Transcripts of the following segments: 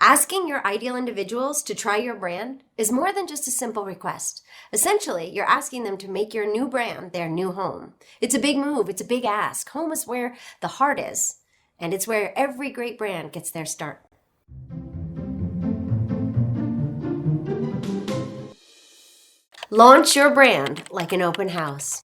Asking your ideal individuals to try your brand is more than just a simple request. Essentially, you're asking them to make your new brand their new home. It's a big move, it's a big ask. Home is where the heart is, and it's where every great brand gets their start. Launch your brand like an open house.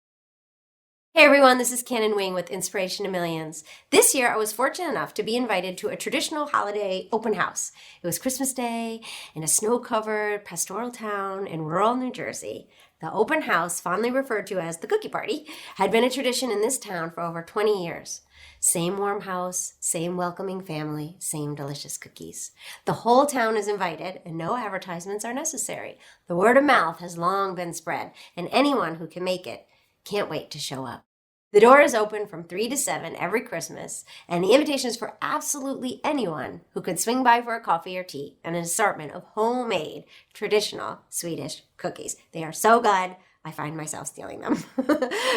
Hey everyone, this is Canon Wing with Inspiration to Millions. This year I was fortunate enough to be invited to a traditional holiday open house. It was Christmas Day in a snow-covered pastoral town in rural New Jersey. The open house, fondly referred to as the cookie party, had been a tradition in this town for over 20 years. Same warm house, same welcoming family, same delicious cookies. The whole town is invited and no advertisements are necessary. The word of mouth has long been spread, and anyone who can make it can't wait to show up. The door is open from 3 to 7 every Christmas, and the invitation is for absolutely anyone who could swing by for a coffee or tea and an assortment of homemade, traditional Swedish cookies. They are so good, I find myself stealing them.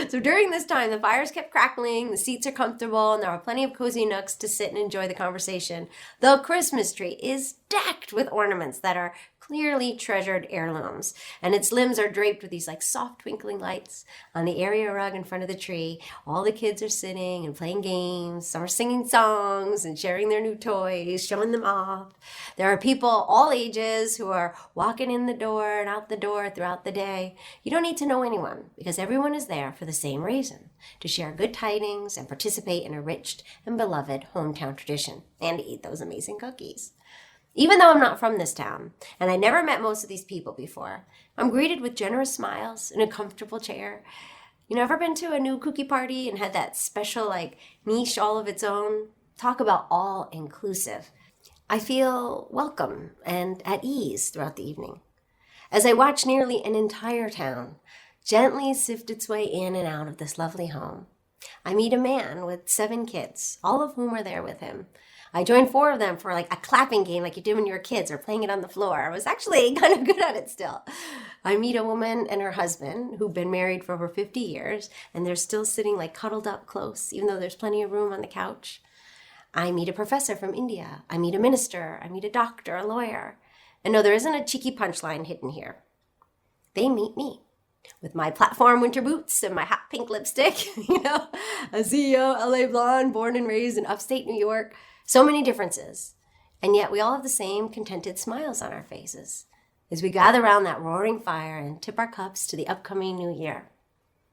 So during this time, the fires kept crackling, the seats are comfortable, and there are plenty of cozy nooks to sit and enjoy the conversation. The Christmas tree is decked with ornaments that are clearly treasured heirlooms, and its limbs are draped with these soft twinkling lights. On the area rug in front of the tree, all the kids are sitting and playing games. Some are singing songs and sharing their new toys, showing them off. There are people all ages who are walking in the door and out the door throughout the day. You don't need to know anyone because everyone is there for the same reason, to share good tidings and participate in a rich and beloved hometown tradition and to eat those amazing cookies. Even though I'm not from this town, and I never met most of these people before, I'm greeted with generous smiles in a comfortable chair. You ever been to a new cookie party and had that special niche all of its own? Talk about all inclusive. I feel welcome and at ease throughout the evening. As I watch nearly an entire town gently sift its way in and out of this lovely home, I meet a man with 7 kids, all of whom are there with him. I joined 4 of them for a clapping game like you do when you were kids or playing it on the floor. I was actually kind of good at it still. I meet a woman and her husband who've been married for over 50 years, and they're still sitting cuddled up close, even though there's plenty of room on the couch. I meet a professor from India. I meet a minister. I meet a doctor, a lawyer. And no, there isn't a cheeky punchline hidden here. They meet me with my platform winter boots and my hot pink lipstick, a CEO, LA blonde, born and raised in upstate New York. So many differences, and yet we all have the same contented smiles on our faces as we gather around that roaring fire and tip our cups to the upcoming new year.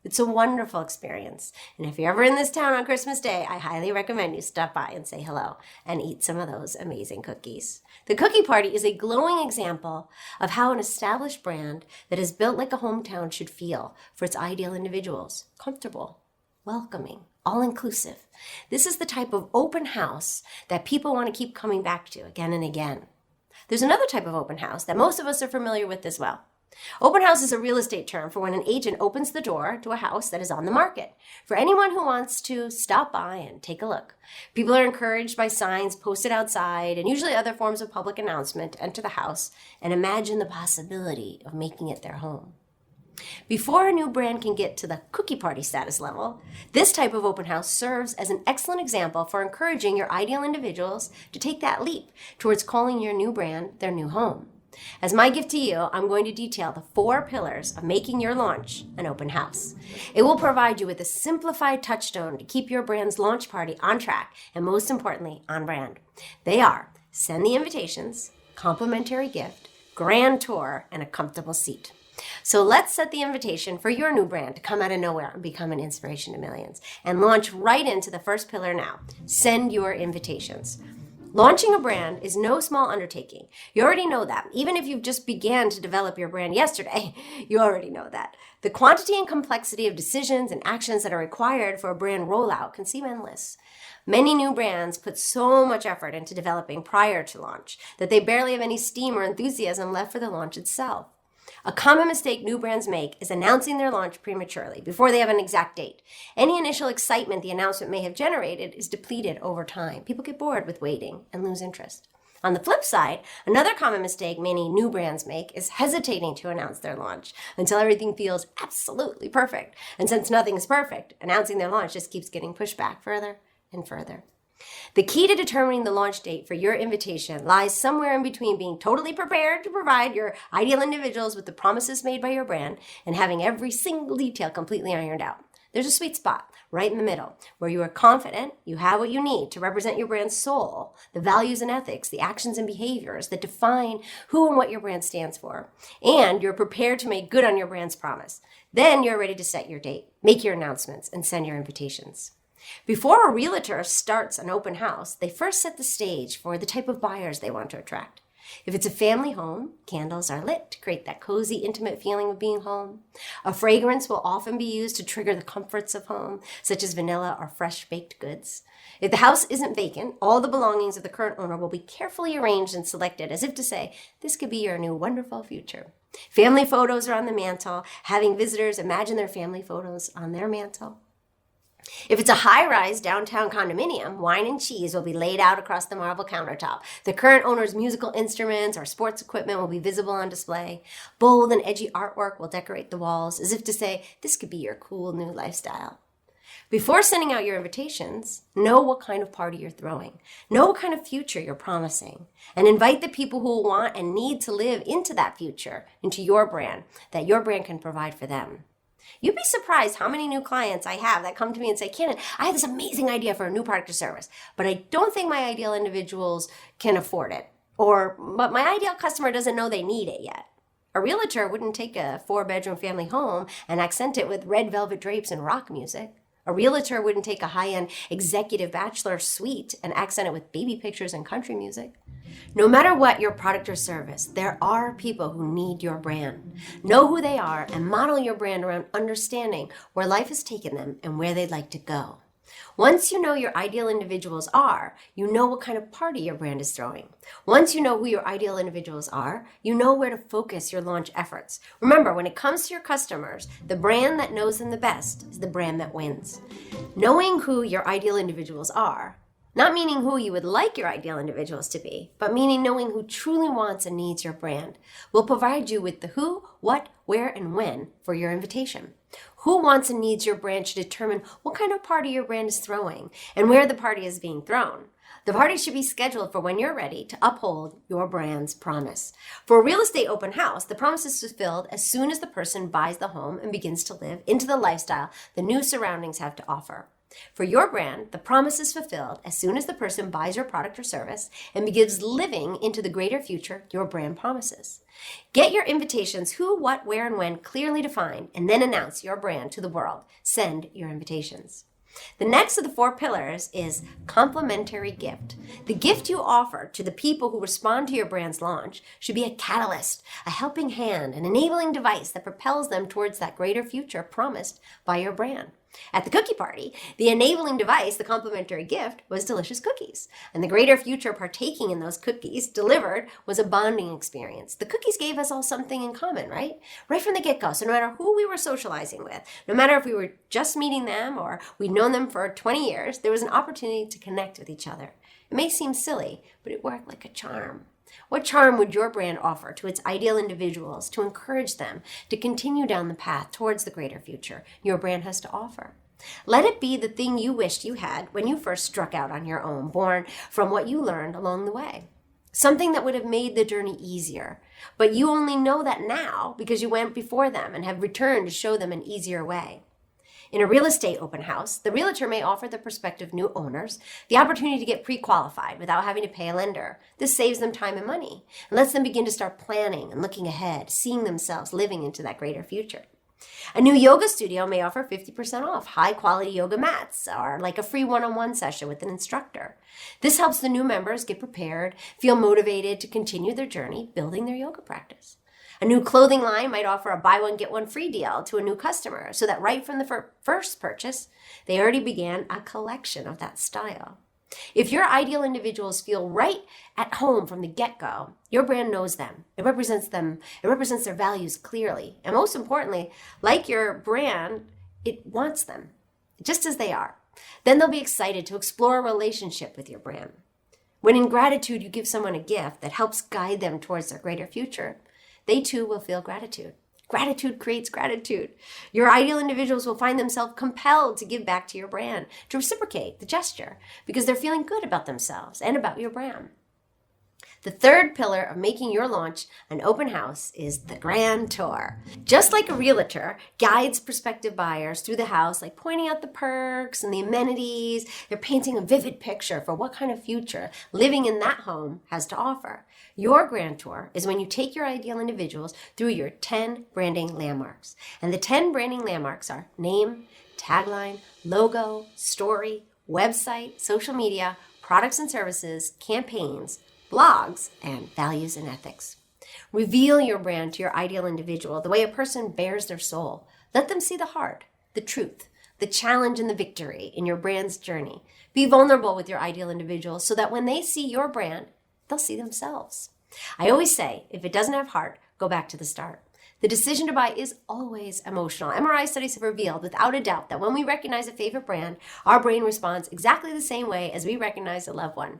It's a wonderful experience, and if you're ever in this town on Christmas Day, I highly recommend you stop by and say hello and eat some of those amazing cookies. The Cookie Party is a glowing example of how an established brand that is built like a hometown should feel for its ideal individuals: comfortable, welcoming, all-inclusive. This is the type of open house that people want to keep coming back to again and again. There's another type of open house that most of us are familiar with as well. Open house is a real estate term for when an agent opens the door to a house that is on the market for anyone who wants to stop by and take a look. People are encouraged by signs posted outside and usually other forms of public announcement to enter the house and imagine the possibility of making it their home. Before a new brand can get to the cookie party status level, this type of open house serves as an excellent example for encouraging your ideal individuals to take that leap towards calling your new brand their new home. As my gift to you, I'm going to detail the 4 pillars of making your launch an open house. It will provide you with a simplified touchstone to keep your brand's launch party on track and, most importantly, on brand. They are: send the invitations, complimentary gift, grand tour, and a comfortable seat. So let's set the invitation for your new brand to come out of nowhere and become an inspiration to millions, and launch right into the first pillar now: send your invitations. Launching a brand is no small undertaking. You already know that. Even if you've just began to develop your brand yesterday, you already know that. The quantity and complexity of decisions and actions that are required for a brand rollout can seem endless. Many new brands put so much effort into developing prior to launch that they barely have any steam or enthusiasm left for the launch itself. A common mistake new brands make is announcing their launch prematurely, before they have an exact date. Any initial excitement the announcement may have generated is depleted over time. People get bored with waiting and lose interest. On the flip side, another common mistake many new brands make is hesitating to announce their launch until everything feels absolutely perfect. And since nothing is perfect, announcing their launch just keeps getting pushed back further and further. The key to determining the launch date for your invitation lies somewhere in between being totally prepared to provide your ideal individuals with the promises made by your brand and having every single detail completely ironed out. There's a sweet spot right in the middle where you are confident you have what you need to represent your brand's soul, the values and ethics, the actions and behaviors that define who and what your brand stands for, and you're prepared to make good on your brand's promise. Then you're ready to set your date, make your announcements, and send your invitations. Before a realtor starts an open house, they first set the stage for the type of buyers they want to attract. If it's a family home, candles are lit to create that cozy, intimate feeling of being home. A fragrance will often be used to trigger the comforts of home, such as vanilla or fresh baked goods. If the house isn't vacant, all the belongings of the current owner will be carefully arranged and selected as if to say, this could be your new wonderful future. Family photos are on the mantle, having visitors imagine their family photos on their mantle. If it's a high-rise downtown condominium, wine and cheese will be laid out across the marble countertop. The current owner's musical instruments or sports equipment will be visible on display. Bold and edgy artwork will decorate the walls, as if to say, this could be your cool new lifestyle. Before sending out your invitations, know what kind of party you're throwing. Know what kind of future you're promising. And invite the people who will want and need to live into that future, into your brand, that your brand can provide for them. You'd be surprised how many new clients I have that come to me and say, Canon, I have this amazing idea for a new product or service, but I don't think my ideal individuals can afford it. But my ideal customer doesn't know they need it yet. A realtor wouldn't take a 4-bedroom family home and accent it with red velvet drapes and rock music. A realtor wouldn't take a high-end executive bachelor suite and accent it with baby pictures and country music. No matter what your product or service, there are people who need your brand. Know who they are and model your brand around understanding where life has taken them and where they'd like to go. Once you know your ideal individuals are, you know what kind of party your brand is throwing. Once you know who your ideal individuals are, you know where to focus your launch efforts. Remember, when it comes to your customers, the brand that knows them the best is the brand that wins. Knowing who your ideal individuals are, not meaning who you would like your ideal individuals to be, but meaning knowing who truly wants and needs your brand, will provide you with the who, what, where, and when for your invitation. Who wants and needs your brand should determine what kind of party your brand is throwing and where the party is being thrown. The party should be scheduled for when you're ready to uphold your brand's promise. For a real estate open house, the promise is fulfilled as soon as the person buys the home and begins to live into the lifestyle the new surroundings have to offer. For your brand, the promise is fulfilled as soon as the person buys your product or service and begins living into the greater future your brand promises. Get your invitations who, what, where, and when clearly defined, and then announce your brand to the world. Send your invitations. The next of the 4 pillars is complimentary gift. The gift you offer to the people who respond to your brand's launch should be a catalyst, a helping hand, an enabling device that propels them towards that greater future promised by your brand. At the cookie party, the enabling device, the complimentary gift, was delicious cookies. And the greater future partaking in those cookies delivered was a bonding experience. The cookies gave us all something in common, right? Right from the get-go. So no matter who we were socializing with, no matter if we were just meeting them or we'd known them for 20 years, there was an opportunity to connect with each other. It may seem silly, but it worked like a charm. What charm would your brand offer to its ideal individuals to encourage them to continue down the path towards the greater future your brand has to offer? Let it be the thing you wished you had when you first struck out on your own, born from what you learned along the way. Something that would have made the journey easier, but you only know that now because you went before them and have returned to show them an easier way. In a real estate open house, the realtor may offer the prospective new owners the opportunity to get pre-qualified without having to pay a lender. This saves them time and money and lets them begin to start planning and looking ahead, seeing themselves living into that greater future. A new yoga studio may offer 50% off high-quality yoga mats or like a free one-on-one session with an instructor. This helps the new members get prepared, feel motivated to continue their journey building their yoga practice. A new clothing line might offer a buy one, get one free deal to a new customer so that right from the first purchase, they already began a collection of that style. If your ideal individuals feel right at home from the get-go, your brand knows them. It represents their values clearly. And most importantly, like your brand, it wants them, just as they are. Then they'll be excited to explore a relationship with your brand. When in gratitude you give someone a gift that helps guide them towards their greater future, they too will feel gratitude. Gratitude creates gratitude. Your ideal individuals will find themselves compelled to give back to your brand, to reciprocate the gesture, because they're feeling good about themselves and about your brand. The third pillar of making your launch an open house is the grand tour. Just like a realtor guides prospective buyers through the house, like pointing out the perks and the amenities, they're painting a vivid picture for what kind of future living in that home has to offer. Your grand tour is when you take your ideal individuals through your 10 branding landmarks. And the 10 branding landmarks are name, tagline, logo, story, website, social media, products and services, campaigns, blogs, and values and ethics. Reveal your brand to your ideal individual the way a person bears their soul. Let them see the heart, the truth, the challenge, and the victory in your brand's journey. Be vulnerable with your ideal individual so that when they see your brand, they'll see themselves. I always say, if it doesn't have heart, go back to the start. The decision to buy is always emotional. MRI studies have revealed without a doubt that when we recognize a favorite brand, our brain responds exactly the same way as we recognize a loved one.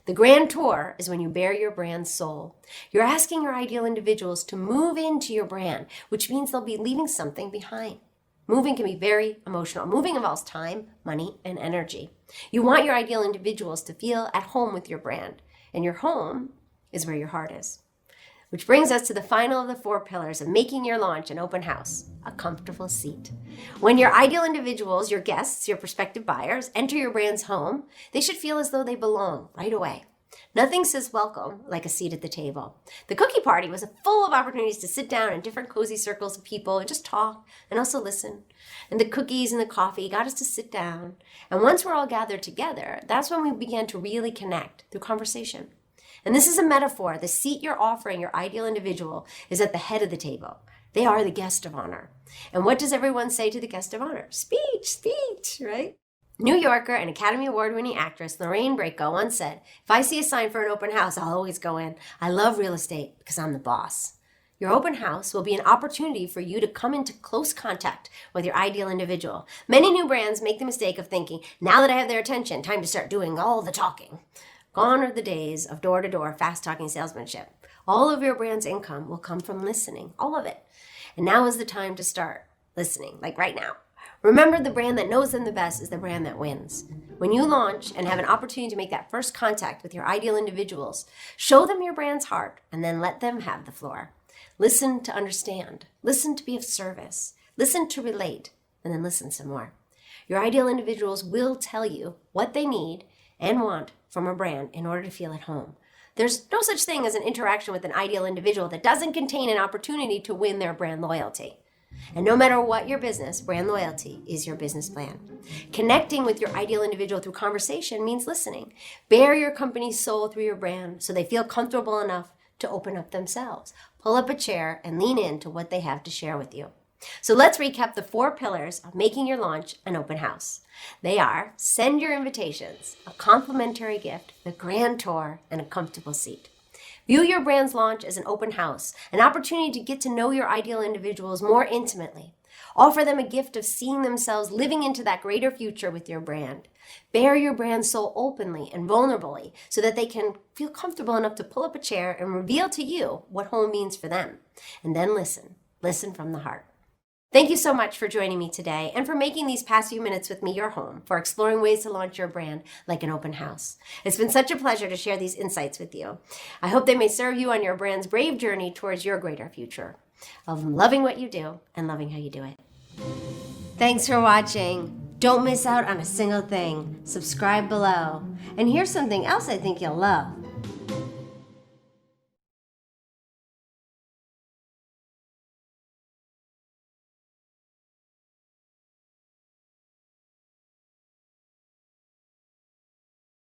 The grand tour is when you bear your brand's soul. You're asking your ideal individuals to move into your brand, which means they'll be leaving something behind. Moving can be very emotional. Moving involves time, money, and energy. You want your ideal individuals to feel at home with your brand, and your home is where your heart is. Which brings us to the final of the 4 pillars of making your launch an open house, a comfortable seat. When your ideal individuals, your guests, your prospective buyers, enter your brand's home, they should feel as though they belong right away. Nothing says welcome like a seat at the table. The cookie party was full of opportunities to sit down in different cozy circles of people and just talk and also listen. And the cookies and the coffee got us to sit down. And once we're all gathered together, that's when we began to really connect through conversation. And this is a metaphor. The seat you're offering your ideal individual is at the head of the table. They are the guest of honor. And what does everyone say to the guest of honor? Speech, speech, right? New Yorker and Academy Award-winning actress Lorraine Bracco once said, "If I see a sign for an open house, I'll always go in. I love real estate because I'm the boss." Your open house will be an opportunity for you to come into close contact with your ideal individual. Many new brands make the mistake of thinking, now that I have their attention, time to start doing all the talking. Gone are the days of door-to-door, fast-talking salesmanship. All of your brand's income will come from listening, all of it. And now is the time to start listening, like right now. Remember, the brand that knows them the best is the brand that wins. When you launch and have an opportunity to make that first contact with your ideal individuals, show them your brand's heart and then let them have the floor. Listen to understand. Listen to be of service. Listen to relate, and then listen some more. Your ideal individuals will tell you what they need and want from a brand in order to feel at home. There's no such thing as an interaction with an ideal individual that doesn't contain an opportunity to win their brand loyalty. And no matter what your business, brand loyalty is your business plan. Connecting with your ideal individual through conversation means listening. Bear your company's soul through your brand so they feel comfortable enough to open up themselves. Pull up a chair and lean into what they have to share with you. So let's recap the 4 pillars of making your launch an open house. They are: send your invitations, a complimentary gift, the grand tour, and a comfortable seat. View your brand's launch as an open house, an opportunity to get to know your ideal individuals more intimately. Offer them a gift of seeing themselves living into that greater future with your brand. Bear your brand's soul openly and vulnerably so that they can feel comfortable enough to pull up a chair and reveal to you what home means for them. And then listen. Listen from the heart. Thank you so much for joining me today and for making these past few minutes with me your home for exploring ways to launch your brand like an open house. It's been such a pleasure to share these insights with you. I hope they may serve you on your brand's brave journey towards your greater future of loving what you do and loving how you do it. Thanks for watching. Don't miss out on a single thing. Subscribe below. And here's something else I think you'll love.